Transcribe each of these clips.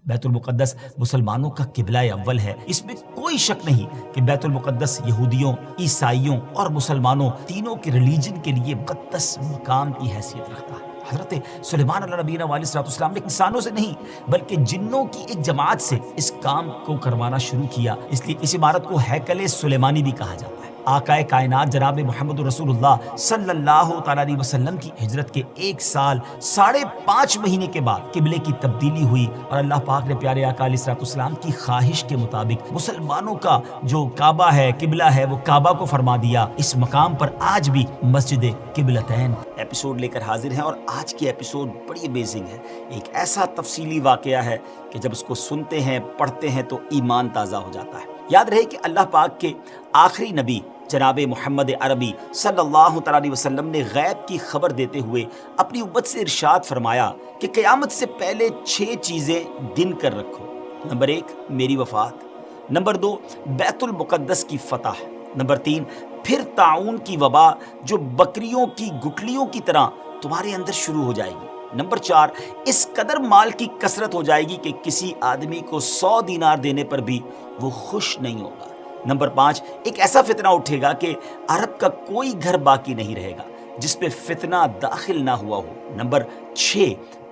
بیت المقدس مسلمانوں کا قبلہ اول ہے، اس میں کوئی شک نہیں کہ بیت المقدس یہودیوں، عیسائیوں اور مسلمانوں تینوں کے ریلیجن کے لیے مقدس مقام کی حیثیت رکھتا ہے۔ حضرت سلیمان علیہ نبینا علیہ الصلوۃ والسلام نے انسانوں سے نہیں بلکہ جنوں کی ایک جماعت سے اس کام کو کروانا شروع کیا، اس لیے اس عمارت کو ہیکل سلیمانی بھی کہا جاتا ہے۔ آقائے کائنات جناب محمد رسول اللہ صلی اللہ تعالیٰ علیہ وسلم کی ہجرت کے 1 سال 5.5 مہینے کے بعد قبلے کی تبدیلی ہوئی اور اللہ پاک نے پیارے آقا علیہ الصلوۃ والسلام کی خواہش کے مطابق مسلمانوں کا جو کعبہ ہے، قبلہ ہے، وہ کعبہ کو فرما دیا۔ اس مقام پر آج بھی مسجد قبلتین ایپیسوڈ لے کر حاضر ہیں، اور آج کی ایپیسوڈ بڑی امیزنگ ہے۔ ایک ایسا تفصیلی واقعہ ہے کہ جب اس کو سنتے ہیں، پڑھتے ہیں تو ایمان تازہ ہو جاتا ہے۔ یاد رہے کہ اللہ پاک کے آخری نبی جناب محمد عربی صلی اللہ تعالیٰ علیہ وسلم نے غیب کی خبر دیتے ہوئے اپنی امت سے ارشاد فرمایا کہ قیامت سے پہلے 6 چیزیں گن کر رکھو۔ نمبر 1 میری وفات، نمبر 2 بیت المقدس کی فتح، نمبر 3 پھر طاعون کی وبا جو بکریوں کی گٹلیوں کی طرح تمہارے اندر شروع ہو جائے گی، نمبر 4 اس قدر مال کی کثرت ہو جائے گی کہ کسی آدمی کو 100 دینار دینے پر بھی وہ خوش نہیں ہوگا، نمبر 5 ایک ایسا فتنہ اٹھے گا کہ عرب کا کوئی گھر باقی نہیں رہے گا جس پہ فتنہ داخل نہ ہوا ہو، نمبر 6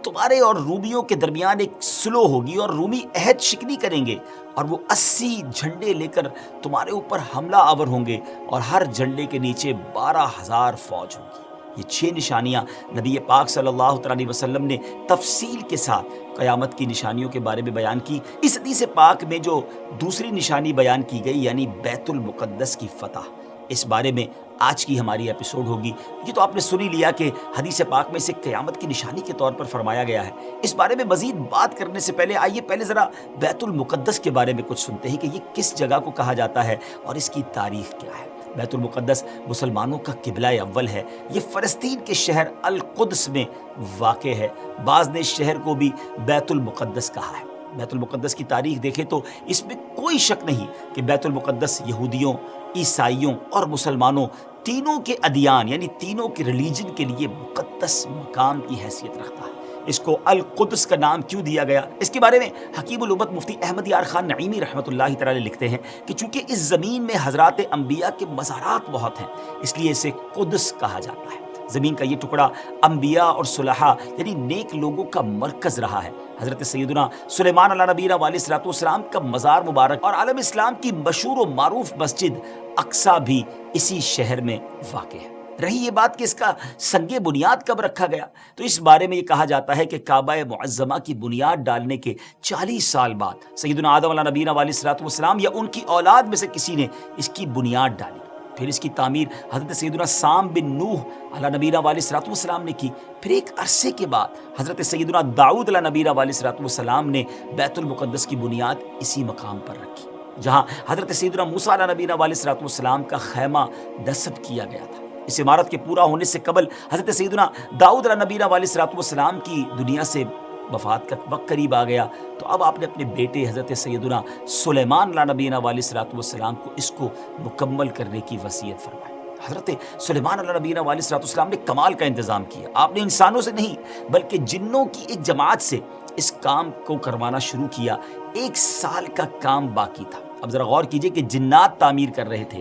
تمہارے اور رومیوں کے درمیان ایک سلو ہوگی اور رومی عہد شکنی کریں گے اور وہ 80 جھنڈے لے کر تمہارے اوپر حملہ آور ہوں گے اور ہر جھنڈے کے نیچے 12,000 فوج ہوگی۔ یہ 6 نشانیاں نبی پاک صلی اللہ علیہ وسلم نے تفصیل کے ساتھ قیامت کی نشانیوں کے بارے میں بیان کی۔ اس حدیث پاک میں جو دوسری نشانی بیان کی گئی یعنی بیت المقدس کی فتح، اس بارے میں آج کی ہماری ایپیسوڈ ہوگی۔ یہ تو آپ نے سن ہی لیا کہ حدیث پاک میں سے قیامت کی نشانی کے طور پر فرمایا گیا ہے۔ اس بارے میں مزید بات کرنے سے پہلے آئیے پہلے ذرا بیت المقدس کے بارے میں کچھ سنتے ہیں کہ یہ کس جگہ کو کہا جاتا ہے اور اس کی تاریخ کیا ہے۔ بیت المقدس مسلمانوں کا قبلہ اول ہے۔ یہ فلسطین کے شہر القدس میں واقع ہے۔ بعض نے اس شہر کو بھی بیت المقدس کہا ہے۔ بیت المقدس کی تاریخ دیکھیں تو اس میں کوئی شک نہیں کہ بیت المقدس یہودیوں، عیسائیوں اور مسلمانوں تینوں کے ادیان یعنی تینوں کے ریلیجن کے لیے مقدس مقام کی حیثیت رکھتا ہے۔ اس کو القدس کا نام کیوں دیا گیا، اس کے بارے میں حکیم الامت مفتی احمد یار خان نعیمی رحمۃ اللہ تعالی لکھتے ہیں کہ چونکہ اس زمین میں حضرات انبیاء کے مزارات بہت ہیں، اس لیے اسے قدس کہا جاتا ہے۔ زمین کا یہ ٹکڑا انبیاء اور صلحاء یعنی نیک لوگوں کا مرکز رہا ہے۔ حضرت سیدنا سلیمان علیہ نبینا علیہ الصلوۃ والسلام کا مزار مبارک اور عالم اسلام کی مشہور و معروف مسجد اقصی بھی اسی شہر میں واقع ہے۔ رہی یہ بات کہ اس کا سنگ بنیاد کب رکھا گیا، تو اس بارے میں یہ کہا جاتا ہے کہ کعبہ معظمہ کی بنیاد ڈالنے کے 40 سال بعد سیدنا آدم علیہ نبینا علیہ الصلوۃ والسلام یا ان کی اولاد میں سے کسی نے اس کی بنیاد ڈالی۔ پھر اس کی تعمیر حضرت سیدنا سام بن نوح علیہ نبینا علیہ الصلوۃ والسلام نے کی۔ پھر ایک عرصے کے بعد حضرت سیدنا داؤد علیہ نبینا علیہ الصلوۃ والسلام نے بیت المقدس کی بنیاد اسی مقام پر رکھی جہاں حضرت سیدنا موسیٰ علیہ نبینا علیہ الصلوۃ والسلام کا خیمہ نصب کیا گیا تھا۔ اس عمارت کے پورا ہونے سے قبل حضرت سیدنا داؤد علیہ نبینا علیہ الصلوۃ والسلام کی دنیا سے وفات کا وقت قریب آ گیا، تو اب آپ نے اپنے بیٹے حضرت سیدنا سلیمان علیہ نبینا علیہ الصلوۃ والسلام کو اس کو مکمل کرنے کی وصیت فرمائی۔ حضرت سلیمان علیہ نبینا علیہ الصلوۃ والسلام نے کمال کا انتظام کیا۔ آپ نے انسانوں سے نہیں بلکہ جنوں کی ایک جماعت سے اس کام کو کروانا شروع کیا۔ 1 سال کا کام باقی تھا۔ اب ذرا غور کیجئے کہ جنات تعمیر کر رہے تھے،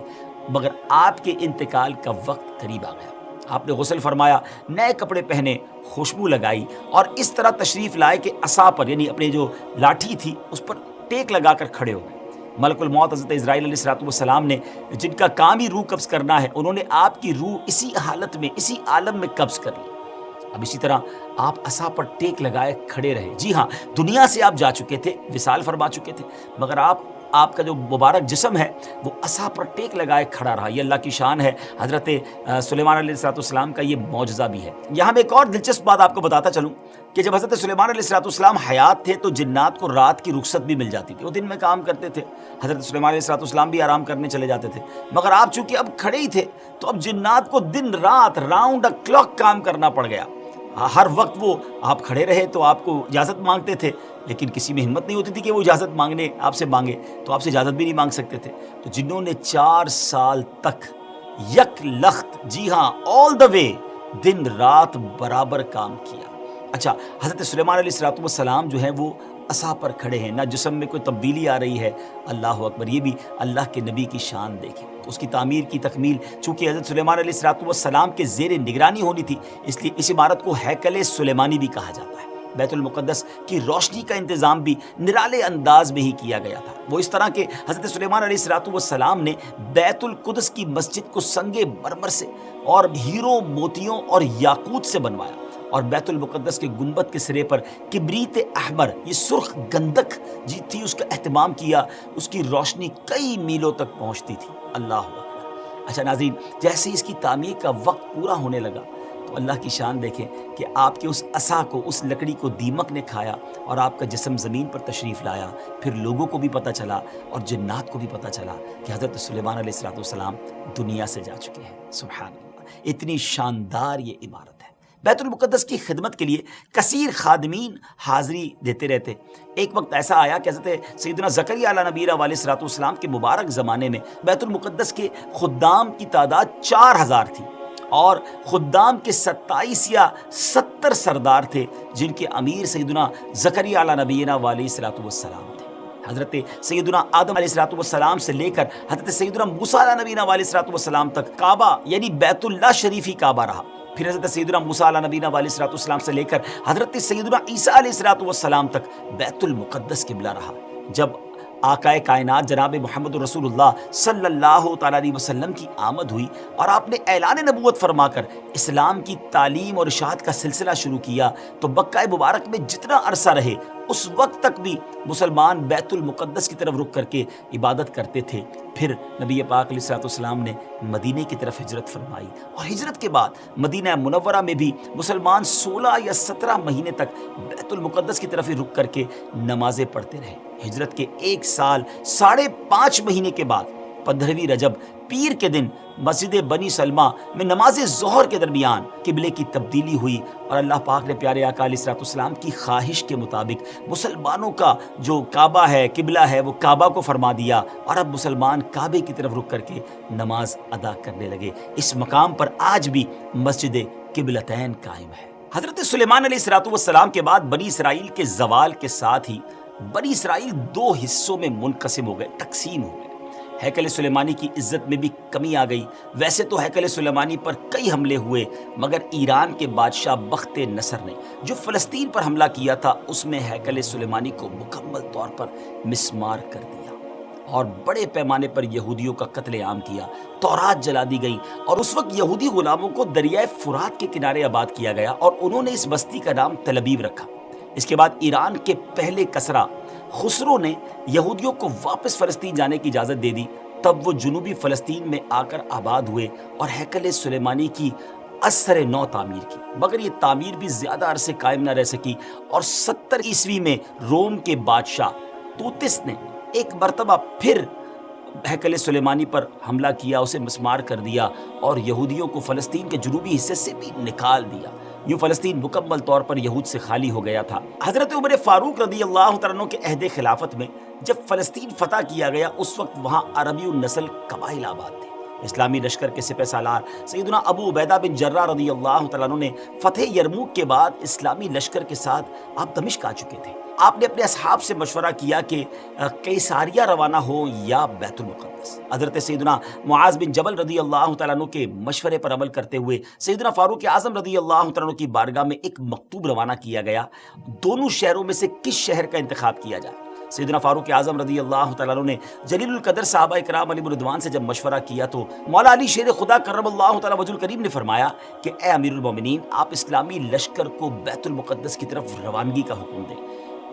مگر آپ کے انتقال کا وقت قریب آ گیا۔ آپ نے غسل فرمایا، نئے کپڑے پہنے، خوشبو لگائی اور اس طرح تشریف لائے کہ عصا پر یعنی اپنے جو لاٹھی تھی اس پر ٹیک لگا کر کھڑے ہو گئے۔ ملک الموت حضرت اسرائیل علیہ الصلوۃ والسلام نے جن کا کام ہی روح قبض کرنا ہے، انہوں نے آپ کی روح اسی حالت میں اسی عالم میں قبض کر لی۔ اب اسی طرح آپ عصا پر ٹیک لگائے کھڑے رہے۔ جی ہاں، دنیا سے آپ جا چکے تھے، وصال فرما چکے تھے، مگر آپ کا جو مبارک جسم ہے وہ عصا پر ٹیک لگائے کھڑا رہا۔ یہ اللہ کی شان ہے۔ حضرت سلیمان علیہ الصلوۃ والسلام کا یہ معجزہ بھی ہے۔ یہاں میں ایک اور دلچسپ بات آپ کو بتاتا چلوں کہ جب حضرت سلیمان علیہ الصلوۃ والسلام حیات تھے تو جنات کو رات کی رخصت بھی مل جاتی تھی، وہ دن میں کام کرتے تھے۔ حضرت سلیمان علیہ الصلوۃ والسلام بھی آرام کرنے چلے جاتے تھے، مگر آپ چونکہ اب کھڑے ہی تھے تو اب جنات کو دن رات راؤنڈ کلاک کام کرنا پڑ گیا۔ ہر وقت وہ آپ کھڑے رہے تو آپ کو اجازت مانگتے تھے، لیکن کسی میں ہمت نہیں ہوتی تھی کہ وہ اجازت مانگنے آپ سے مانگے، تو آپ سے اجازت بھی نہیں مانگ سکتے تھے۔ تو جنہوں نے 4 سال تک یک لخت، جی ہاں آل دا وے، دن رات برابر کام کیا۔ اچھا، حضرت سلیمان علیہ الصلوۃ والسلام جو ہے وہ عصا پر کھڑے ہیں، نہ جسم میں کوئی تبدیلی آ رہی ہے۔ اللہ اکبر، یہ بھی اللہ کے نبی کی شان دیکھیں۔ اس کی تعمیر کی تکمیل چونکہ حضرت سلیمان علیہ السلام کے زیر نگرانی ہونی تھی، اس لیے اس عمارت کو ہیکل سلیمانی بھی کہا جاتا ہے۔ بیت المقدس کی روشنی کا انتظام بھی نرالے انداز میں ہی کیا گیا تھا۔ وہ اس طرح کہ حضرت سلیمان علیہ السلام نے بیت القدس کی مسجد کو سنگ مرمر سے اور ہیروں، موتیوں اور یاقوت سے بنوایا، اور بیت المقدس کے گنبد کے سرے پر کبریت احمر، یہ سرخ گندک تھی، اس کا اہتمام کیا۔ اس کی روشنی کئی میلوں تک پہنچتی تھی۔ اللہ اکبر۔ اچھا ناظرین، جیسے اس کی تعمیر کا وقت پورا ہونے لگا تو اللہ کی شان دیکھیں کہ آپ کے اس عصا کو، اس لکڑی کو دیمک نے کھایا اور آپ کا جسم زمین پر تشریف لایا۔ پھر لوگوں کو بھی پتہ چلا اور جنات کو بھی پتہ چلا کہ حضرت سلیمان علیہ السلام دنیا سے جا چکے ہیں۔ سبحان اللہ، اتنی شاندار یہ عمارت ہے۔ بیت المقدس کی خدمت کے لیے کثیر خادمین حاضری دیتے رہتے۔ ایک وقت ایسا آیا کہ حضرت سیدنا زکریا علیہ نبی علیہ السلام کے مبارک زمانے میں بیت المقدس کے خدام کی تعداد 4000 تھی، اور خدام کے 27 یا 70 سردار تھے، جن کے امیر سیدنا زکریا علیہ نبی علیہ السلام تھے۔ حضرت سیدنا آدم علیہ السلام سے لے کر حضرت سیدنا موسیٰ علیہ نبی علیہ السلام تک کعبہ یعنی بیت اللہ شریف ہی کعبہ رہا۔ پھر حضرت سیدنا موسیٰ علیہ نبی علیہ السلام سے لے کر حضرت سیدنا عیسیٰ علیہ السلام تک بیت المقدس قبلہ رہا۔ جب آقائے کائنات جناب محمد رسول اللہ صلی اللہ تعالیٰ علیہ وسلم کی آمد ہوئی اور آپ نے اعلان نبوت فرما کر اسلام کی تعلیم اور اشاعت کا سلسلہ شروع کیا، تو مکہ مبارک میں جتنا عرصہ رہے اس وقت تک بھی مسلمان بیت المقدس کی طرف رخ کر کے عبادت کرتے تھے۔ پھر نبی پاک علیہ السلام نے مدینے کی طرف ہجرت فرمائی، اور ہجرت کے بعد مدینہ منورہ میں بھی مسلمان 16 یا 17 مہینے تک بیت المقدس کی طرف ہی رخ کر کے نمازیں پڑھتے رہے۔ ہجرت کے 1 سال 5.5 مہینے کے بعد 15ویں رجب پیر کے دن مسجد بنی سلمہ میں نماز ظہر کے درمیان قبلے کی تبدیلی ہوئی، اور اللہ پاک نے پیارے آقا علیہ السلام کی خواہش کے مطابق مسلمانوں کا جو کعبہ ہے، قبلہ ہے، وہ کعبہ کو فرما دیا، اور اب مسلمان کعبے کی طرف رخ کر کے نماز ادا کرنے لگے۔ اس مقام پر آج بھی مسجد قبلتین قائم ہے۔ حضرت سلیمان علیہ السلام کے بعد بنی اسرائیل کے زوال کے ساتھ ہی بنی اسرائیل 2 حصوں میں منقسم ہو گئے، تقسیم ہو گئے۔ ہیکل سلیمانی کی عزت میں بھی کمی آ گئی۔ ویسے تو ہیکل سلیمانی پر کئی حملے ہوئے، مگر ایران کے بادشاہ بخت نصر نے جو فلسطین پر حملہ کیا تھا، اس میں ہیکل سلیمانی کو مکمل طور پر مسمار کر دیا اور بڑے پیمانے پر یہودیوں کا قتل عام کیا۔ تورات جلا دی گئی، اور اس وقت یہودی غلاموں کو دریائے فرات کے کنارے آباد کیا گیا، اور انہوں نے اس بستی کا نام تل ابیب رکھا۔ اس کے بعد ایران کے پہلے کسرا خسرو نے یہودیوں کو واپس فلسطین جانے کی اجازت دے دی۔ تب وہ جنوبی فلسطین میں آ کر آباد ہوئے اور ہیکل سلیمانی کی اثر نو تعمیر کی، مگر یہ تعمیر بھی زیادہ عرصے قائم نہ رہ سکی، اور 70 عیسوی میں روم کے بادشاہ توتس نے ایک مرتبہ پھر ہیکل سلیمانی پر حملہ کیا، اسے مسمار کر دیا، اور یہودیوں کو فلسطین کے جنوبی حصے سے بھی نکال دیا۔ یوں فلسطین مکمل طور پر یہود سے خالی ہو گیا تھا۔ حضرت عمر فاروق رضی اللہ تعالیٰ عنہ کے عہد خلافت میں جب فلسطین فتح کیا گیا، اس وقت وہاں عربی النسل قبائل آباد تھے۔ اسلامی لشکر کے سپہ سالار سیدنا ابو عبیدہ بن جراح رضی اللہ تعالیٰ عنہ نے فتح یرموک کے بعد اسلامی لشکر کے ساتھ آپ دمشق آ چکے تھے۔ آپ نے اپنے اصحاب سے مشورہ کیا کہ قیصاریہ روانہ ہو یا بیت المقدس۔ حضرت سیدنا معاذ بن جبل رضی اللہ تعالیٰ عنہ کے مشورے پر عمل کرتے ہوئے سیدنا فاروق اعظم رضی اللہ تعالیٰ عنہ کی بارگاہ میں ایک مکتوب روانہ کیا گیا، دونوں شہروں میں سے کس شہر کا انتخاب کیا جائے۔ سیدنا فاروق اعظم رضی اللہ تعالیٰ عنہ نے جلیل القدر صحابہ کرام علیہ رضوان سے جب مشورہ کیا، تو مولا علی شیر خدا کرم اللہ تعالیٰ وجہ الکریم نے فرمایا کہ اے امیر المومنین، آپ اسلامی لشکر کو بیت المقدس کی طرف روانگی کا حکم دیں۔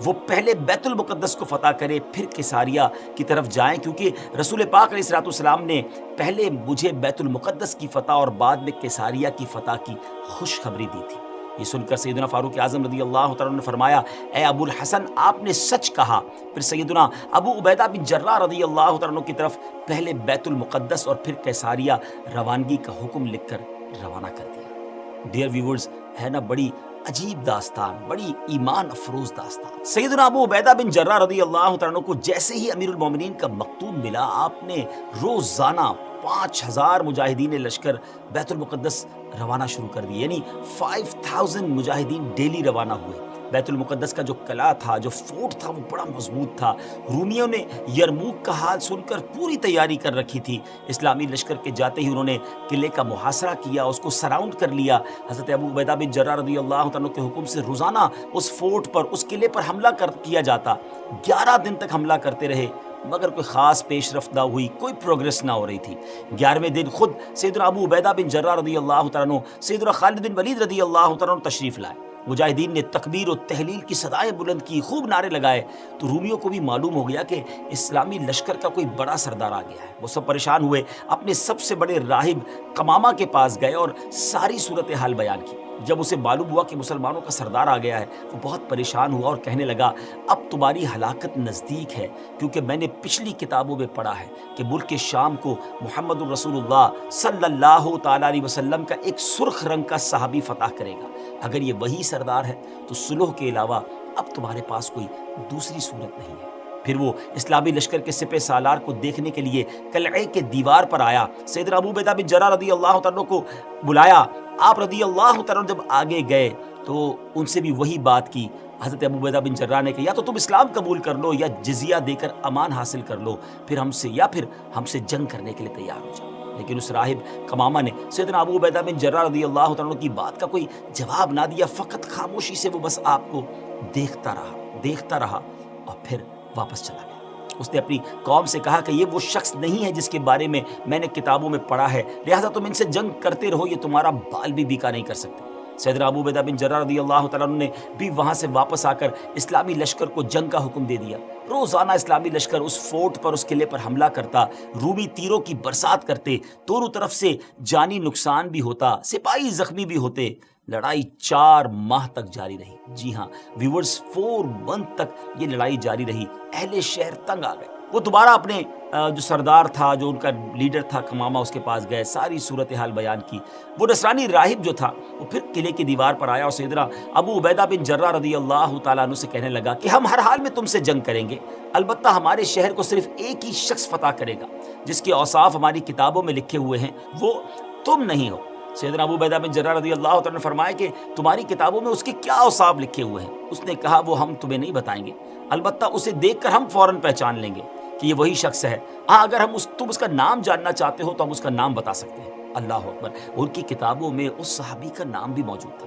وہ پہلے بیت المقدس کو فتح کرے، پھر قیصاریہ کی طرف جائیں، کیونکہ رسول پاک علیہ السلام نے پہلے مجھے بیت المقدس کی فتح اور بعد میں قیصاریہ کی فتح کی خوشخبری دی تھی۔ یہ سن کر سیدنا فاروق اعظم رضی اللہ تعالیٰ نے فرمایا، اے ابو الحسن، آپ نے سچ کہا۔ پھر سیدنا ابو عبیدہ بن جراح رضی اللہ تعالیٰ کی طرف پہلے بیت المقدس اور پھر قیصاریہ روانگی کا حکم لکھ کر روانہ کر دیا۔ ڈیئر ویورز، ہے نا بڑی عجیب داستان، بڑی ایمان افروز داستان۔ سیدنا ابو عبیدہ بن جراح رضی اللہ تعالیٰ کو جیسے ہی امیر المومنین کا مکتوب ملا، آپ نے روزانہ 5000 مجاہدین لشکر بیت المقدس روانہ شروع کر دیے، یعنی 5000 مجاہدین ڈیلی روانہ ہوئے۔ بیت المقدس کا جو قلعہ تھا، جو فورٹ تھا، وہ بڑا مضبوط تھا۔ رومیوں نے یرموک کا حال سن کر پوری تیاری کر رکھی تھی۔ اسلامی لشکر کے جاتے ہی انہوں نے قلعے کا محاصرہ کیا، اس کو سراؤنڈ کر لیا۔ حضرت ابو عبیدہ بن جراح رضی اللہ عنہ کے حکم سے روزانہ اس فورٹ پر، اس قلعے پر حملہ کیا جاتا۔ 11 دن تک حملہ کرتے رہے، مگر کوئی خاص پیش رفت نہ ہوئی، کوئی پروگریس نہ ہو رہی تھی۔ 11ویں دن خود سیدنا ابو عبیدہ بن جراح رضی اللہ تعالیٰ عنہ، سیدنا خالد بن ولید رضی اللہ تعالیٰ عنہ تشریف لائے۔ مجاہدین نے تکبیر و تحلیل کی صدائیں بلند کی، خوب نعرے لگائے، تو رومیوں کو بھی معلوم ہو گیا کہ اسلامی لشکر کا کوئی بڑا سردار آ گیا ہے۔ وہ سب پریشان ہوئے، اپنے سب سے بڑے راہب قمامہ کے پاس گئے اور ساری صورتحال بیان کی۔ جب اسے معلوم ہوا کہ مسلمانوں کا سردار آ گیا ہے، وہ بہت پریشان ہوا اور کہنے لگا، اب تمہاری ہلاکت نزدیک ہے، کیونکہ میں نے پچھلی کتابوں میں پڑھا ہے کہ ملک شام کو محمد الرسول اللہ صلی اللہ تعالیٰ علیہ وسلم کا ایک سرخ رنگ کا صحابی فتح کرے گا۔ اگر یہ وہی سردار ہے تو صلح کے علاوہ اب تمہارے پاس کوئی دوسری صورت نہیں ہے۔ پھر وہ اسلامی لشکر کے سپہ سالار کو دیکھنے کے لیے قلعے کے دیوار پر آیا، سیدنا ابو عبیدہ بن جراح رضی اللہ تعالیٰ کو بلایا۔ آپ رضی اللہ تعالیٰ جب آگے گئے تو ان سے بھی وہی بات کی۔ حضرت ابو عبیدہ بن جراح نے کہا، یا تو تم اسلام قبول کر لو یا جزیہ دے کر امان حاصل کر لو، پھر ہم سے جنگ کرنے کے لیے تیار ہو جاؤ۔ لیکن اس راہب قمامہ نے سیدنا ابو عبیدہ بن جراح رضی اللہ تعالیٰ کی بات کا کوئی جواب نہ دیا، فقط خاموشی سے وہ بس آپ کو دیکھتا رہا اور پھر واپس چلا گیا۔ اس نے اپنی قوم سے کہا کہ یہ وہ شخص نہیں ہے جس کے بارے میں میں نے کتابوں میں پڑھا ہے، لہٰذا تم ان سے جنگ کرتے رہو، یہ تمہارا بال بھی بیکا نہیں کر سکتے۔ سیدنا ابو عبیدہ بن جراح رضی اللہ تعالیٰ نے بھی وہاں سے واپس آ کر اسلامی لشکر کو جنگ کا حکم دے دیا۔ روزانہ اسلامی لشکر اس فورٹ پر، اس قلعے پر حملہ کرتا، رومی تیروں کی برسات کرتے، دونوں طرف سے جانی نقصان بھی ہوتا، سپاہی زخمی بھی ہوتے۔ لڑائی 4 ماہ تک جاری رہی۔ جی ہاں ویورز، 4 منتھ تک یہ لڑائی جاری رہی۔ اہل شہر تنگ آ گئے۔ وہ دوبارہ اپنے جو سردار تھا، جو ان کا لیڈر تھا قمامہ، اس کے پاس گئے، ساری صورتحال بیان کی۔ وہ نصرانی راہب جو تھا وہ پھر قلعے کی دیوار پر آیا اور سیدنا ابو عبیدہ بن جراح رضی اللہ تعالیٰ عنہ سے کہنے لگا کہ ہم ہر حال میں تم سے جنگ کریں گے، البتہ ہمارے شہر کو صرف ایک ہی شخص فتح کرے گا جس کے اوصاف ہماری کتابوں میں لکھے ہوئے ہیں، وہ تم نہیں ہو۔ سیدنا ابو عبیدہ بن جراح رضی اللہ تعالیٰ نے فرمایا کہ تمہاری کتابوں میں اس کے کیا اوصاف لکھے ہوئے ہیں؟ اس نے کہا، وہ ہم تمہیں نہیں بتائیں گے، البتہ اسے دیکھ کر ہم فوراً پہچان لیں گے کہ یہ وہی شخص ہے۔ ہاں اگر ہم تم اس کا نام جاننا چاہتے ہو تو ہم اس کا نام بتا سکتے ہیں۔ اللہ اکبر، ان کی کتابوں میں اس صحابی کا نام بھی موجود تھا۔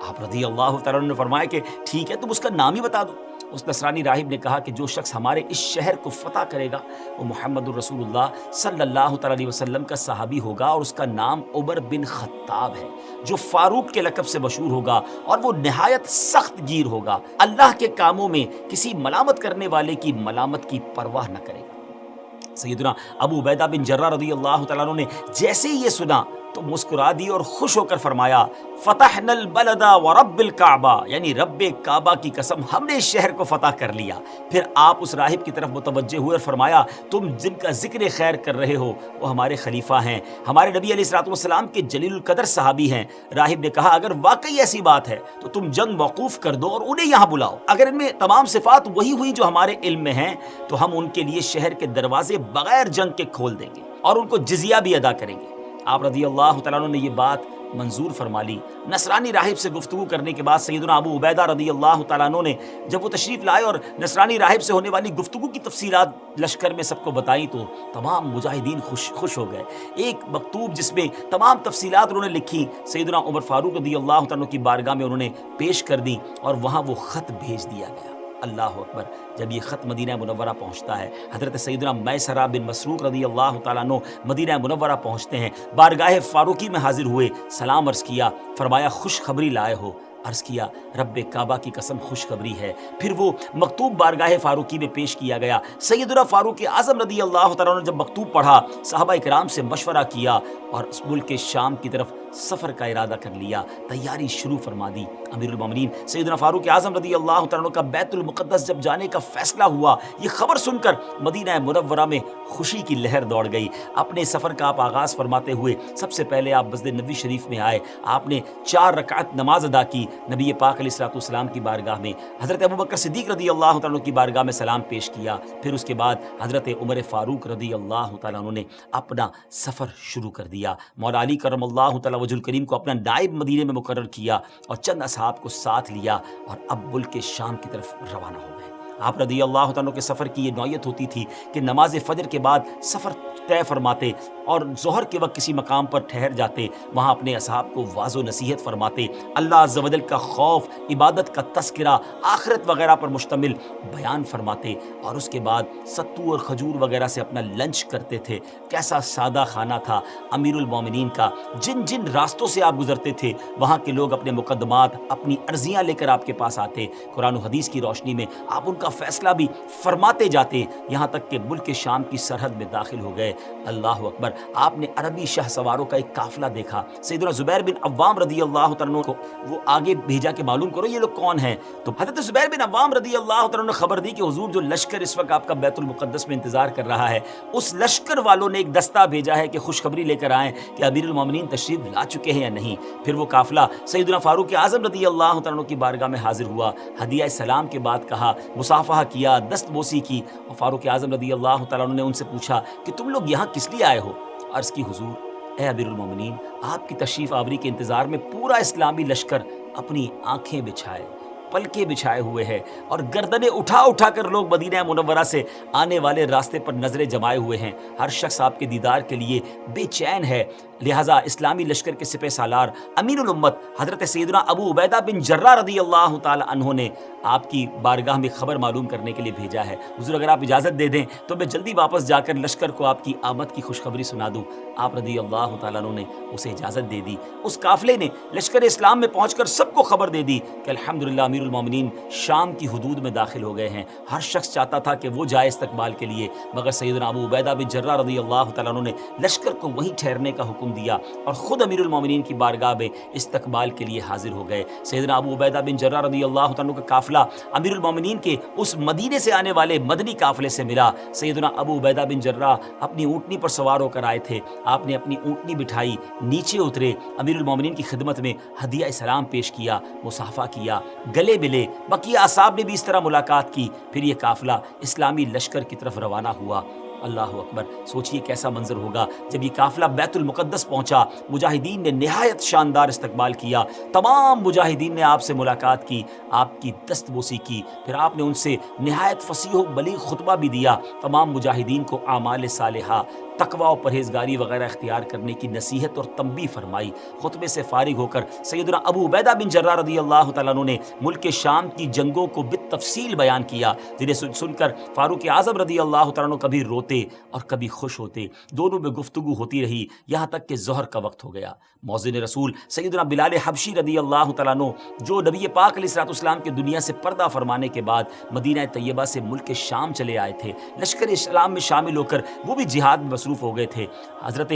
آپ رضی اللہ تعالیٰ نے فرمایا کہ ٹھیک ہے، تم اس کا نام ہی بتا دو۔ اس نصرانی راہب نے کہا کہ جو شخص ہمارے اس شہر کو فتح کرے گا وہ محمد الرسول اللہ صلی اللہ تعالیٰ علیہ وسلم کا صحابی ہوگا، اور اس کا نام عمر بن خطاب ہے، جو فاروق کے لقب سے مشہور ہوگا، اور وہ نہایت سخت گیر ہوگا، اللہ کے کاموں میں کسی ملامت کرنے والے کی ملامت کی پرواہ نہ کرے گا۔ سیدنا ابو عبیدہ بن جراح رضی اللہ تعالیٰ عنہ نے جیسے ہی یہ سنا تو مسکرا دی اور خوش ہو کر فرمایا، فتحنا البلد ورب الکعبہ، یعنی رب کعبہ کی قسم ہم نے اس شہر کو فتح کر لیا۔ پھر آپ اس راہب کی طرف متوجہ ہوئے اور فرمایا، تم جن کا ذکر خیر کر رہے ہو وہ ہمارے خلیفہ ہیں، ہمارے نبی علیہ الصلوۃ والسلام کے جلیل القدر صحابی ہیں۔ راہب نے کہا، اگر واقعی ایسی بات ہے تو تم جنگ موقوف کر دو اور انہیں یہاں بلاؤ، اگر ان میں تمام صفات وہی ہوئی جو ہمارے علم میں ہیں تو ہم ان کے لیے شہر کے دروازے بغیر جنگ کے کھول دیں گے اور ان کو جزیہ بھی ادا کریں گے۔ آپ رضی اللہ تعالیٰ عنہ نے یہ بات منظور فرما لی۔ نصرانی راہب سے گفتگو کرنے کے بعد سیدنا ابو عبیدہ رضی اللہ تعالیٰ عنہ نے جب وہ تشریف لائے اور نصرانی راہب سے ہونے والی گفتگو کی تفصیلات لشکر میں سب کو بتائیں تو تمام مجاہدین خوش ہو گئے۔ ایک مکتوب جس میں تمام تفصیلات انہوں نے لکھی سیدنا عمر فاروق رضی اللہ تعالیٰ عنہ کی بارگاہ میں انہوں نے پیش کر دی، اور وہاں وہ خط بھیج دیا گیا۔ اللہ اکبر، جب یہ خط مدینہ منورہ پہنچتا ہے، حضرت سیدنا میسرہ بن مسروق رضی اللہ تعالیٰ عنہ مدینہ منورہ پہنچتے ہیں، بارگاہ فاروقی میں حاضر ہوئے، سلام عرض کیا، فرمایا خوشخبری لائے ہو؟ عرض کیا، رب کعبہ کی قسم خوشخبری ہے۔ پھر وہ مکتوب بارگاہ فاروقی میں پیش کیا گیا۔ سیدنا فاروق اعظم رضی اللہ تعالیٰ عنہ جب مکتوب پڑھا، صحابہ کرام سے مشورہ کیا اور اس ملک شام کی طرف سفر کا ارادہ کر لیا، تیاری شروع فرما دی۔ امیر المومنین سیدنا فاروق اعظم رضی اللہ تعالیٰ عنہ کا بیت المقدس جب جانے کا فیصلہ ہوا، یہ خبر سن کر مدینہ منورہ میں خوشی کی لہر دوڑ گئی۔ اپنے سفر کا آپ آغاز فرماتے ہوئے سب سے پہلے آپ مسجد نبوی شریف میں آئے، آپ نے 4 رکعت نماز ادا کی، نبی پاک علیہ الصلوۃ والسلام کی بارگاہ میں حضرت ابوبکر صدیق رضی اللہ تعالیٰ عنہ کی بارگاہ میں سلام پیش کیا۔ پھر اس کے بعد حضرت عمر فاروق رضی اللہ تعالیٰ عنہ نے اپنا سفر شروع کر دیا۔ مولا علی کرم اللہ تعالیٰ وجہ الکریم کو اپنا نائب مدینے میں مقرر کیا اور چند اصحاب کو ساتھ لیا اور اب ملک شام کی طرف روانہ ہو گئے۔ آپ رضی اللہ تعالیٰ کے سفر کی یہ نوعیت ہوتی تھی کہ نماز فجر کے بعد سفر طے فرماتے اور ظہر کے وقت کسی مقام پر ٹھہر جاتے، وہاں اپنے اصحاب کو واعظ و نصیحت فرماتے، اللہ عز و جل کا خوف، عبادت کا تذکرہ، آخرت وغیرہ پر مشتمل بیان فرماتے، اور اس کے بعد ستو اور کھجور وغیرہ سے اپنا لنچ کرتے تھے۔ کیسا سادہ کھانا تھا امیر المومنین کا۔ جن جن راستوں سے آپ گزرتے تھے وہاں کے لوگ اپنے مقدمات، اپنی عرضیاں لے کر آپ کے پاس آتے، قرآن و حدیث کی روشنی میں آپ ان کا فیصلہ بھی فرماتے جاتے، یہاں تک کہ ملک شام کی سرحد میں داخل ہو گئے۔ اللہ اکبر! آپ نے عربی شہ سواروں کا ایک قافلہ دیکھا۔ سیدنا زبیر بن عوام رضی اللہ تعالیٰ عنہ کو وہ آگے بھیجا کہ معلوم کرو یہ لوگ کون ہیں۔ تو حضرت زبیر بن عوام رضی اللہ تعالیٰ عنہ نے خبر دی کہ حضور جو لشکر اس وقت آپ کا بیت المقدس میں انتظار کر رہا ہے، اس لشکر والوں نے ایک دستہ بھیجا ہے کہ خوشخبری لے کر آئیں کہ امیر المومنین تشریف لا چکے ہیں یا نہیں۔ پھر وہ قافلہ سیدنا فاروق اعظم رضی اللہ تعالیٰ عنہ کی بارگاہ میں حاضر ہوا، ہدیہ سلام کے بعد کہا، مصافحہ کیا، دست بوسی کی، اور فاروق اعظم رضی اللہ تعالیٰ عنہ نے ان سے پوچھا کہ تم لوگ یہاں کس لیے آئے ہو؟ عرض کی، حضور اے امیر المومنین، آپ کی تشریف آوری کے انتظار میں پورا اسلامی لشکر اپنی آنکھیں بچھائے، پلکیں بچھائے ہوئے ہے، اور گردنیں اٹھا اٹھا کر لوگ مدینہ منورہ سے آنے والے راستے پر نظریں جمائے ہوئے ہیں۔ ہر شخص آپ کے دیدار کے لیے بے چین ہے، لہٰذا اسلامی لشکر کے سپہ سالار امین الامت حضرت سیدنا ابو عبیدہ بن جراح رضی اللہ تعالی عنہ نے آپ کی بارگاہ میں خبر معلوم کرنے کے لیے بھیجا ہے۔ حضور اگر آپ اجازت دے دیں تو میں جلدی واپس جا کر لشکر کو آپ کی آمد کی خوشخبری سنا دوں۔ آپ رضی اللہ تعالیٰ عنہ نے اسے اجازت دے دی۔ اس قافلے نے لشکر اسلام میں پہنچ کر سب کو خبر دے دی کہ الحمدللہ امیر المومنین شام کی حدود میں داخل ہو گئے ہیں۔ ہر شخص چاہتا تھا کہ وہ جائے استقبال کے لیے، مگر سیدنا ابو عبیدہ بن جراح رضی اللہ تعالیٰ عنہ نے لشکر کو وہیں ٹھہرنے کا حکم دیا اور خود امیر المومنین کی بارگاہ میں استقبال کے لیے حاضر ہو گئے۔ سیدنا ابو عبیدہ بن جراح رضی اللہ عنہ کا قافلہ امیر المومنین کے اس مدینے سے آنے والے مدنی قافلے سے ملا۔ سیدنا ابو عبیدہ بن جراح اپنی اونٹنی پر سوار ہو کر آئے تھے۔ آپ نے اپنی اونٹنی بٹھائی، نیچے اترے، امیر المومنین کی خدمت میں ہدیہ سلام پیش کیا، مصافحہ کیا، گلے ملے، بقیہ اصحاب نے بھی اس طرح ملاقات کی۔ پھر یہ قافلہ اسلامی لشکر کی طرف روانہ ہوا۔ اللہ اکبر! سوچئے کیسا منظر ہوگا جب یہ قافلہ بیت المقدس پہنچا۔ مجاہدین نے نہایت شاندار استقبال کیا، تمام مجاہدین نے آپ سے ملاقات کی، آپ کی دست بوسی کی، پھر آپ نے ان سے نہایت فصیح و بلیغ خطبہ بھی دیا، تمام مجاہدین کو اعمال صالحہ، تقوی و پرہیزگاری وغیرہ اختیار کرنے کی نصیحت اور تنبیہ فرمائی۔ خطبے سے فارغ ہو کر سیدنا ابو عبیدہ بن جراح رضی اللہ تعالیٰ عنہ نے ملک شام کی جنگوں کو بالتفصیل بیان کیا، جنہیں سن کر فاروق اعظم رضی اللہ تعالیٰ عنہ کبھی روتے اور کبھی خوش ہوتے۔ دونوں میں گفتگو ہوتی رہی یہاں تک کہ ظہر کا وقت ہو گیا۔ مؤذن رسول سیدنا بلال حبشی رضی اللہ تعالیٰ عنہ، جو نبی پاک علیہ الصلوۃ والسلام کے دنیا سے پردہ فرمانے کے بعد مدینہ طیبہ سے ملک شام چلے آئے تھے، لشکر اسلام میں شامل ہو کر وہ بھی جہاد میں مصروف ہو گئے تھے۔ حضرت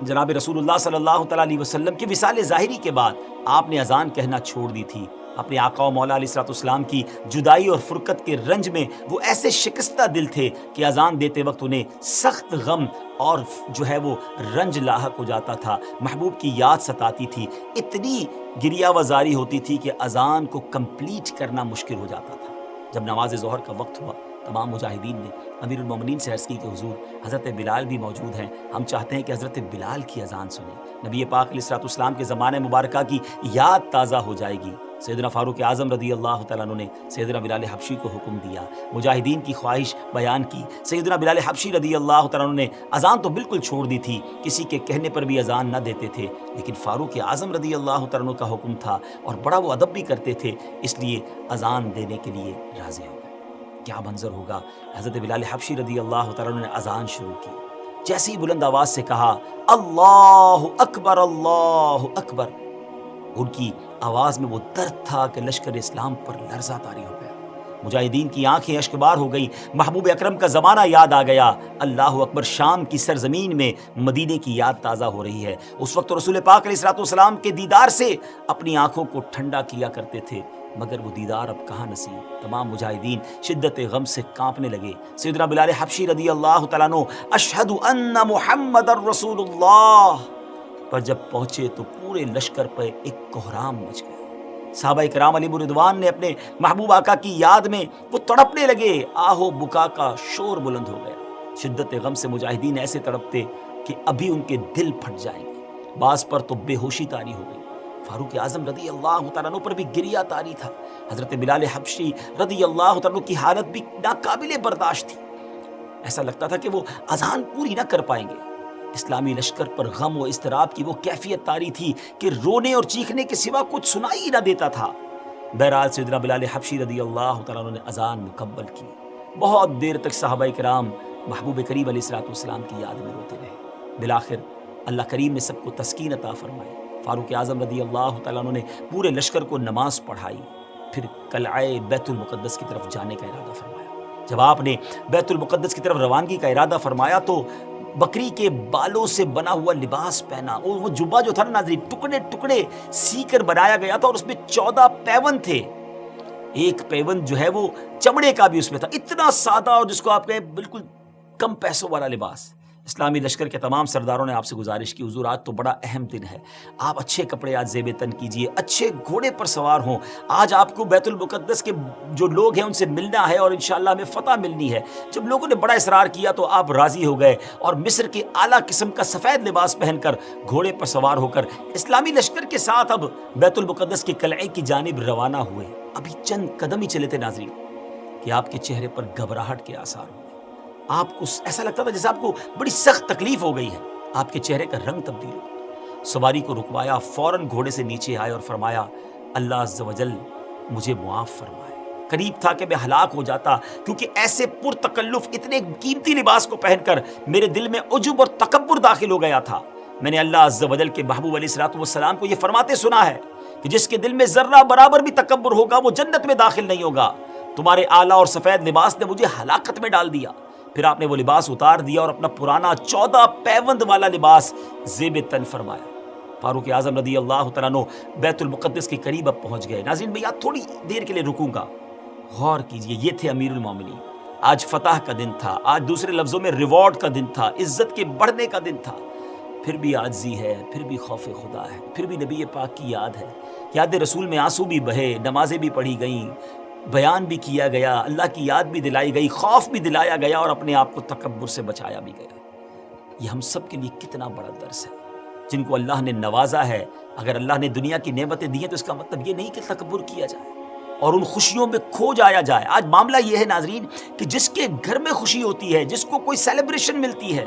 جناب رسول اللہ صلی اللہ تعالیٰ علیہ وسلم کی وصال ظاہری کے بعد آپ نے اذان کہنا چھوڑ دی تھی۔ اپنے آقا و مولا علیہ الصلوۃ والسلام کی جدائی اور فرقت کے رنج میں وہ ایسے شکستہ دل تھے کہ اذان دیتے وقت انہیں سخت غم اور جو ہے وہ رنج لاحق ہو جاتا تھا، محبوب کی یاد ستاتی تھی، اتنی گریہ وزاری ہوتی تھی کہ اذان کو کمپلیٹ کرنا مشکل ہو جاتا تھا۔ جب نماز ظہر کا وقت ہوا، تمام مجاہدین نے امیر المومنین سے عرض کی کہ حضور حضرت بلال بھی موجود ہیں، ہم چاہتے ہیں کہ حضرت بلال کی اذان سنیں، نبی پاک علیہ الصلوۃ والسلام کے زمانے مبارکہ کی یاد تازہ ہو جائے گی۔ سیدنا فاروق اعظم رضی اللہ تعالیٰ عنہ نے سیدنا بلال حبشی کو حکم دیا، مجاہدین کی خواہش بیان کی۔ سیدنا بلال حبشی رضی اللہ تعالیٰ عنہ نے اذان تو بالکل چھوڑ دی تھی، کسی کے کہنے پر بھی اذان نہ دیتے تھے، لیکن فاروق اعظم رضی اللہ تعالیٰ عنہ کا حکم تھا اور بڑا وہ ادب بھی کرتے تھے، اس لیے اذان دینے کے لیے راضی ہو گئے۔ کیا منظر ہوگا! حضرت بلال حبشی رضی اللہ تعالیٰ عنہ نے اذان شروع کی، جیسی بلند آواز سے کہا اللہ اکبر اللہ اکبر، ان کی آواز میں وہ درد تھا کہ لشکر اسلام پر لرزہ طاری ہو گیا۔ مجاہدین کی آنکھیں اشکبار ہو گئی، محبوب اکرم کا زمانہ یاد آ گیا۔ اللہ اکبر! شام کی سرزمین میں مدینے کی یاد تازہ ہو رہی ہے۔ اس وقت رسول پاک علیہ الصلوۃ والسلام کے دیدار سے اپنی آنکھوں کو ٹھنڈا کیا کرتے تھے، مگر وہ دیدار اب کہاں نصیب۔ تمام مجاہدین شدت غم سے کانپنے لگے۔ سیدنا بلال حبشی رضی اللہ تعالیٰ عنہ اشہد ان محمد الرسول اللہ پر جب پہنچے تو پورے لشکر پر ایک کوہرام مچ گیا۔ صحابہ کرام علیہم رضوان نے اپنے محبوب آقا کی یاد میں وہ تڑپنے لگے، آہو بکا کا شور بلند ہو گیا۔ شدت غم سے مجاہدین ایسے تڑپتے کہ ابھی ان کے دل پھٹ جائیں گے۔ بعض پر تو بے ہوشی طاری ہو گئی۔ فاروق اعظم رضی اللہ تعالیٰ عنہ پر بھی گریہ طاری تھا۔ حضرت بلال حبشی رضی اللہ تعالیٰ عنہ کی حالت بھی ناقابل برداشت تھی۔ ایسا لگتا تھا کہ وہ اذان پوری نہ کر پائیں گے۔ اسلامی لشکر پر غم و اضطراب کی وہ کیفیت طاری تھی کہ رونے اور چیخنے کے سوا کچھ سنائی ہی نہ دیتا تھا۔ بہرحال سیدنا بلال حبشی رضی اللہ تعالیٰ عنہ نے اذان مکمل کی۔ بہت دیر تک صحابہ کرام محبوب کریم علیہ الصلوۃ والسلام کی یاد میں روتے رہے۔ بالآخر اللہ کریم نے سب کو تسکین عطا فرمائی۔ فاروق اعظم رضی اللہ تعالیٰ عنہ نے پورے لشکر کو نماز پڑھائی، پھر قلعہ بیت المقدس کی طرف جانے کا ارادہ فرمایا۔ جب آپ نے بیت المقدس کی طرف روانگی کا ارادہ فرمایا تو بکری کے بالوں سے بنا ہوا لباس پہنا، وہ جبہ جو تھا نا ناظرین، ٹکڑے ٹکڑے سی کر بنایا گیا تھا اور اس میں 14 پیوند تھے۔ ایک پیوند جو ہے وہ چمڑے کا بھی اس میں تھا، اتنا سادہ اور جس کو آپ کہیں بالکل کم پیسوں والا لباس۔ اسلامی لشکر کے تمام سرداروں نے آپ سے گزارش کی، حضور آج تو بڑا اہم دن ہے، آپ اچھے کپڑے آج زیب تن کیجئے، اچھے گھوڑے پر سوار ہوں، آج آپ کو بیت المقدس کے جو لوگ ہیں ان سے ملنا ہے اور انشاءاللہ ہمیں فتح ملنی ہے۔ جب لوگوں نے بڑا اصرار کیا تو آپ راضی ہو گئے اور مصر کے اعلیٰ قسم کا سفید لباس پہن کر گھوڑے پر سوار ہو کر اسلامی لشکر کے ساتھ اب بیت المقدس کے قلعے کی جانب روانہ ہوئے۔ ابھی چند قدم ہی چلے تھے ناظرین کہ آپ کے چہرے پر گھبراہٹ کے آثار ہوئے۔ آپ کو ایسا لگتا تھا جیسے آپ کو بڑی سخت تکلیف ہو گئی ہے، آپ کے چہرے کا رنگ تبدیل ہو۔ سواری کو رکوایا، فوراً گھوڑے سے نیچے آئے اور فرمایا، اللہ عز و جل مجھے معاف فرمائے۔ قریب تھا کہ میں ہلاک ہو جاتا، کیونکہ ایسے پرتکلف اتنے قیمتی لباس کو پہن کر میرے دل میں عجب اور تکبر داخل ہو گیا تھا۔ میں نے اللہ عز و جل کے محبوب علیہ الصلوۃ والسلام کو یہ فرماتے سنا ہے کہ جس کے دل میں ذرہ برابر بھی تکبر ہوگا وہ جنت میں داخل نہیں ہوگا۔ تمہارے اعلیٰ اور سفید لباس نے مجھے ہلاکت میں ڈال دیا۔ پھر آپ نے وہ لباس اتار دیا اور اپنا پرانا 14 پیوند والا لباس زیب تن فرمایا۔ فاروق اعظم رضی اللہ تعالیٰ عنہ بیت المقدس کے قریب اب پہنچ گئے۔ ناظرین میں یہاں تھوڑی دیر کے لیے رکوں گا، غور کیجئے، یہ تھے امیر المومنین۔ آج فتح کا دن تھا، آج دوسرے لفظوں میں ریوارڈ کا دن تھا، عزت کے بڑھنے کا دن تھا۔ پھر بھی عاجزی ہے، پھر بھی خوف خدا ہے، پھر بھی نبی پاک کی یاد ہے۔ یاد رسول میں آنسو بھی بہے، نمازیں بھی پڑھی گئیں، بیان بھی کیا گیا، اللہ کی یاد بھی دلائی گئی، خوف بھی دلایا گیا اور اپنے آپ کو تکبر سے بچایا بھی گیا۔ یہ ہم سب کے لیے کتنا بڑا درس ہے۔ جن کو اللہ نے نوازا ہے، اگر اللہ نے دنیا کی نعمتیں دی ہیں تو اس کا مطلب یہ نہیں کہ تکبر کیا جائے اور ان خوشیوں میں کھو جایا جائے۔ آج معاملہ یہ ہے ناظرین کہ جس کے گھر میں خوشی ہوتی ہے، جس کو کوئی سیلیبریشن ملتی ہے،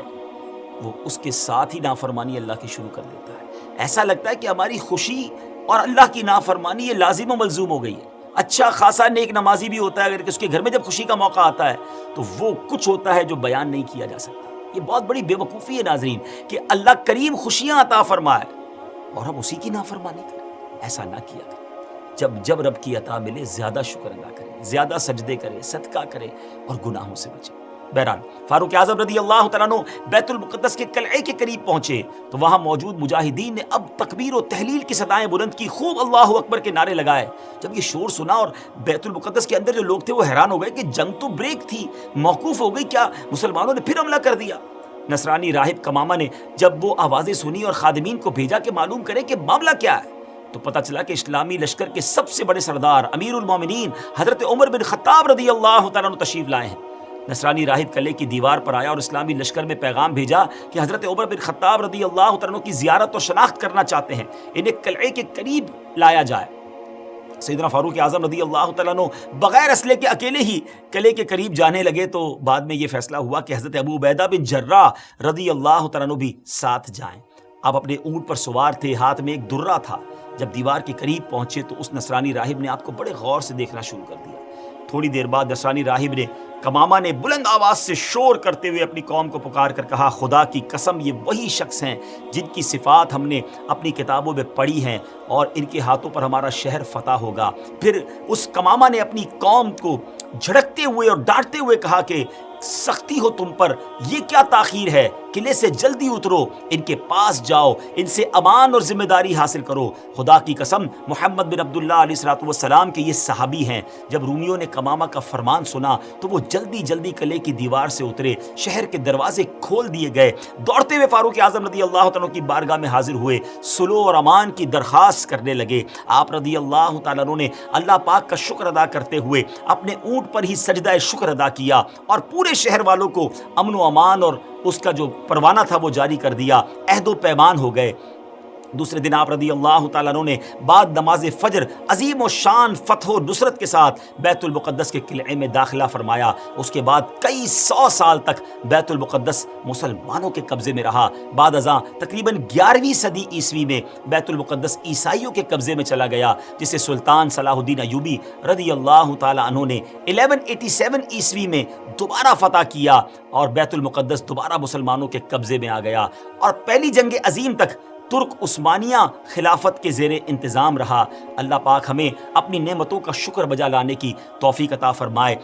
وہ اس کے ساتھ ہی نافرمانی اللہ کی شروع کر دیتا ہے۔ ایسا لگتا ہے کہ ہماری خوشی اور اللہ کی نافرمانی یہ لازم و ملزوم ہو گئی ہے۔ اچھا خاصا نیک نمازی بھی ہوتا ہے، اگر اس کے گھر میں جب خوشی کا موقع آتا ہے تو وہ کچھ ہوتا ہے جو بیان نہیں کیا جا سکتا۔ یہ بہت بڑی بے وقوفی ہے ناظرین کہ اللہ کریم خوشیاں عطا فرمائے اور ہم اسی کی نافرمانی کریں۔ ایسا نہ کیا کریں۔ جب رب کی عطا ملے زیادہ شکر ادا کریں، زیادہ سجدے کریں، صدقہ کریں اور گناہوں سے بچیں۔ بہرحال فاروق اعظم رضی اللہ تعالیٰ عنہ بیت المقدس کے قلعے کے قریب پہنچے تو وہاں موجود مجاہدین نے اب تکبیر و تحلیل کی صدائیں بلند کی، خوب اللہ اکبر کے نعرے لگائے۔ جب یہ شور سنا اور بیت المقدس کے اندر جو لوگ تھے وہ حیران ہو گئے کہ جنگ تو بریک تھی، موقوف ہو گئی، کیا مسلمانوں نے پھر حملہ کر دیا؟ نصرانی راہب کمامہ نے جب وہ آوازیں سنی اور خادمین کو بھیجا کہ معلوم کرے کہ معاملہ کیا ہے، تو پتہ چلا کہ اسلامی لشکر کے سب سے بڑے سردار امیر المومنین حضرت عمر بن خطاب رضی اللہ تعالیٰ عنہ تشریف لائے ہیں۔ نصرانی راہب قلعے کی دیوار پر آیا اور اسلامی لشکر میں پیغام بھیجا کہ حضرت عمر بن خطاب رضی اللہ تعالیٰ عنہ کی زیارت اور شناخت کرنا چاہتے ہیں، انہیں قلعے کے قریب لایا جائے۔ سیدنا فاروق اعظم رضی اللہ تعالیٰ عنہ بغیر اسلحے کے اکیلے ہی قلعے کے قریب جانے لگے تو بعد میں یہ فیصلہ ہوا کہ حضرت ابو عبیدہ بن جراح رضی اللہ تعالیٰ عنہ بھی ساتھ جائیں۔ آپ اپنے اونٹ پر سوار تھے، ہاتھ میں ایک درہ تھا۔ جب دیوار کے قریب پہنچے تو اس نصرانی راہب نے آپ کو بڑے غور سے دیکھنا شروع کر دیا۔ تھوڑی دیر بعد نصرانی راہب نے کمامہ نے بلند آواز سے شور کرتے ہوئے اپنی قوم کو پکار کر کہا، خدا کی قسم یہ وہی شخص ہیں جن کی صفات ہم نے اپنی کتابوں میں پڑھی ہیں اور ان کے ہاتھوں پر ہمارا شہر فتح ہوگا۔ پھر اس کمامہ نے اپنی قوم کو جھڑکتے ہوئے اور ڈانٹتے ہوئے کہا کہ سختی ہو تم پر، یہ کیا تاخیر ہے، قلعے سے جلدی اترو، ان کے پاس جاؤ، ان سے امان اور ذمہ داری حاصل کرو۔ خدا کی قسم محمد بن عبداللہ علیہ الصلوۃ والسلام کے یہ صحابی ہیں۔ جب رومیوں نے کمامہ کا فرمان سنا تو وہ جلدی جلدی قلعے کی دیوار سے اترے، شہر کے دروازے کھول دیے گئے، دوڑتے ہوئے فاروق اعظم رضی اللہ تعالیٰ کی بارگاہ میں حاضر ہوئے، صلح اور امان کی درخواست کرنے لگے۔ آپ رضی اللہ تعالیٰ نے اللہ پاک کا شکر ادا کرتے ہوئے اپنے اونٹ پر ہی سجدہ شکر ادا کیا اور پورے شہر والوں کو امن و امان اور اس کا جو پروانہ تھا وہ جاری کر دیا۔ عہد و پیمان ہو گئے۔ دوسرے دن آپ رضی اللہ تعالیٰ عنہ نے بعد نماز فجر عظیم و شان فتح و نصرت کے ساتھ بیت المقدس کے قلعے میں داخلہ فرمایا۔ اس کے بعد کئی 100 سال تک بیت المقدس مسلمانوں کے قبضے میں رہا۔ بعد ازاں تقریباً 11ویں صدی عیسوی میں بیت المقدس عیسائیوں کے قبضے میں چلا گیا، جسے سلطان صلاح الدین ایوبی رضی اللہ تعالیٰ عنہ نے 1187 عیسوی میں دوبارہ فتح کیا اور بیت المقدس دوبارہ مسلمانوں کے قبضے میں آ گیا، اور پہلی جنگ عظیم تک ترک عثمانیہ خلافت کے زیر انتظام رہا۔ اللہ پاک ہمیں اپنی نعمتوں کا شکر بجا لانے کی توفیق عطا فرمائے۔